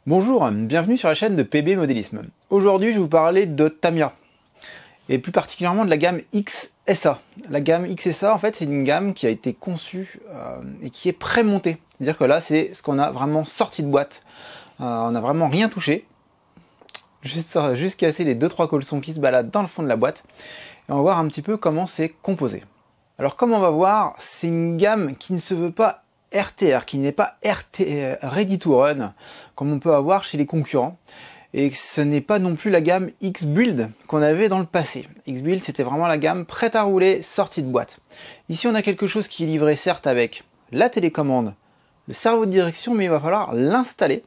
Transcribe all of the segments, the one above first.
Bonjour, bienvenue sur la chaîne de PB Modélisme. Aujourd'hui, je vais vous parler de Tamiya, et plus particulièrement de la gamme XSA. La gamme XSA, en fait, c'est une gamme qui a été conçue et qui est pré-montée. C'est-à-dire que là, c'est ce qu'on a vraiment sorti de boîte. On n'a vraiment rien touché. Juste casser les 2-3 colsons qui se baladent dans le fond de la boîte. Et on va voir un petit peu comment c'est composé. Alors comme on va voir, c'est une gamme qui ne se veut pas RTR, qui n'est pas RTR, Ready to Run, comme on peut avoir chez les concurrents. Et ce n'est pas non plus la gamme X-Build qu'on avait dans le passé. X-Build, c'était vraiment la gamme prête à rouler, sortie de boîte. Ici, on a quelque chose qui est livré certes avec la télécommande, le cerveau de direction, mais il va falloir l'installer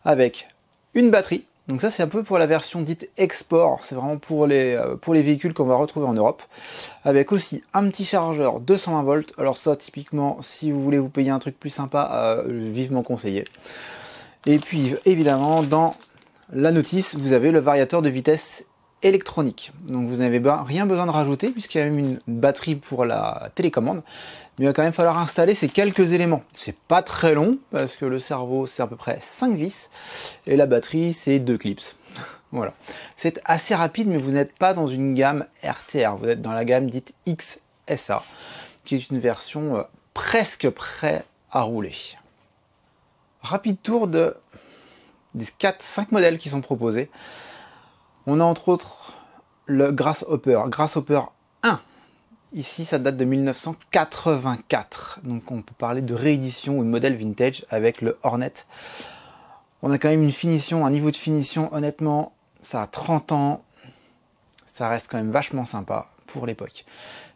avec une batterie. Donc ça, c'est un peu pour la version dite export, c'est vraiment pour les véhicules qu'on va retrouver en Europe, avec aussi un petit chargeur 220 volts. Alors ça, typiquement, si vous voulez vous payer un truc plus sympa, vivement conseillé. Et puis, évidemment, dans la notice, vous avez le variateur de vitesse électronique. Donc vous n'avez rien besoin de rajouter, puisqu'il y a même une batterie pour la télécommande. Mais il va quand même falloir installer ces quelques éléments. C'est pas très long, parce que le cerveau, c'est à peu près 5 vis, et la batterie, c'est 2 clips. Voilà. C'est assez rapide, mais vous n'êtes pas dans une gamme RTR, vous êtes dans la gamme dite XSA, qui est une version presque prête à rouler. Rapide tour des 4-5 modèles qui sont proposés. On a entre autres le Grasshopper 1. Ici, ça date de 1984. Donc on peut parler de réédition ou de modèle vintage avec le Hornet. On a quand même une finition, un niveau de finition, honnêtement, ça a 30 ans. Ça reste quand même vachement sympa pour l'époque.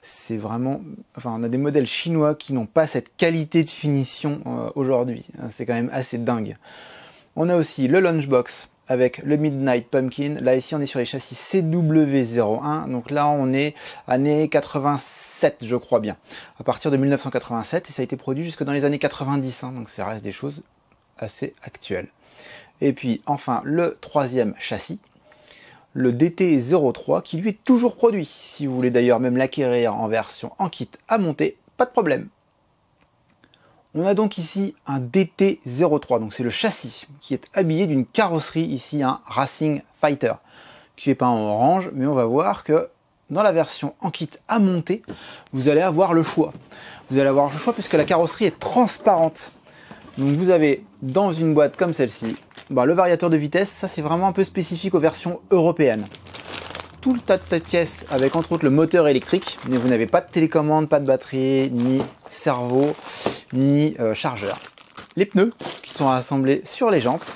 C'est vraiment... Enfin, on a des modèles chinois qui n'ont pas cette qualité de finition aujourd'hui. C'est quand même assez dingue. On a aussi le Lunchbox avec le Midnight Pumpkin. Là, ici, on est sur les châssis CW01. Donc là, on est années 87, je crois bien. À partir de 1987, et ça a été produit jusque dans les années 90. Donc ça reste des choses assez actuelles. Et puis, enfin, le troisième châssis, le DT03, qui lui est toujours produit. Si vous voulez d'ailleurs même l'acquérir en version en kit à monter, pas de problème. On a donc ici un DT03, donc c'est le châssis qui est habillé d'une carrosserie, ici un Racing Fighter, qui est peint en orange, mais on va voir que dans la version en kit à monter, vous allez avoir le choix. Vous allez avoir le choix puisque la carrosserie est transparente. Donc vous avez dans une boîte comme celle-ci, le variateur de vitesse, ça c'est vraiment un peu spécifique aux versions européennes. Tout le tas de pièces avec entre autres le moteur électrique, mais vous n'avez pas de télécommande, pas de batterie, ni cerveau, ni chargeur. Les pneus qui sont assemblés sur les jantes,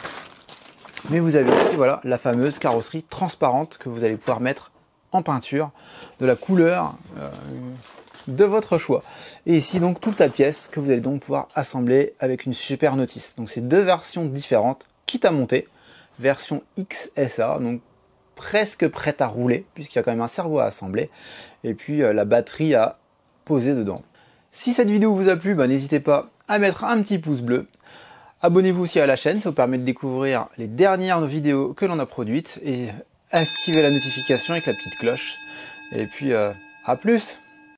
mais vous avez aussi voilà, la fameuse carrosserie transparente que vous allez pouvoir mettre en peinture de la couleur de votre choix. Et ici donc toute la pièce que vous allez donc pouvoir assembler avec une super notice. Donc c'est deux versions différentes, quitte à monter, version XSA, donc presque prête à rouler, puisqu'il y a quand même un cerveau à assembler, et puis la batterie à poser dedans. Si cette vidéo vous a plu, n'hésitez pas à mettre un petit pouce bleu. Abonnez-vous aussi à la chaîne, ça vous permet de découvrir les dernières vidéos que l'on a produites, et activez la notification avec la petite cloche. Et puis, à plus!